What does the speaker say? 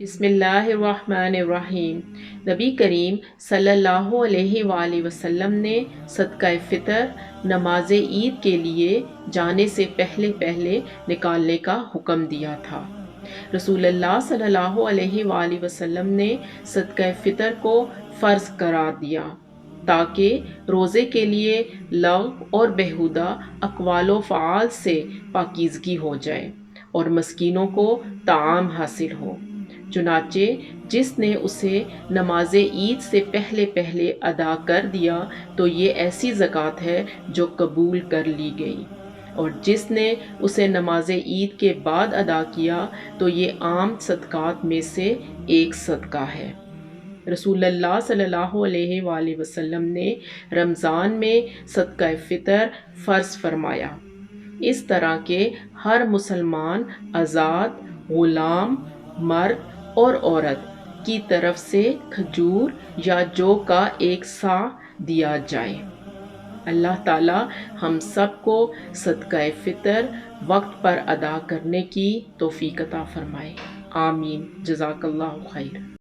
بسم اللہ الرحمن الرحیم۔ نبی کریم صلی اللہ علیہ وآلہ وسلم نے صدقہ فطر نماز عید کے لیے جانے سے پہلے نکالنے کا حکم دیا تھا۔ رسول اللہ صلی اللہ علیہ وآلہ وسلم نے صدقہ فطر کو فرض قرار دیا تاکہ روزے کے لیے لغو اور بیہودہ اقوال و افعال سے پاکیزگی ہو جائے اور مسکینوں کو طعام حاصل ہو۔ چنانچہ جس نے اسے نماز عید سے پہلے ادا کر دیا تو یہ ایسی زکوٰۃ ہے جو قبول کر لی گئی، اور جس نے اسے نماز عید کے بعد ادا کیا تو یہ عام صدقات میں سے ایک صدقہ ہے۔ رسول اللہ صلی اللہ علیہ وآلہ وسلم نے رمضان میں صدقہ فطر فرض فرمایا، اس طرح کہ ہر مسلمان آزاد، غلام، مرد اور عورت کی طرف سے کھجور یا جو کا 1 صاع دیا جائے۔ اللہ تعالی ہم سب کو صدقہ فطر وقت پر ادا کرنے کی توفیق عطا فرمائے، آمین۔ جزاک اللہ خیر۔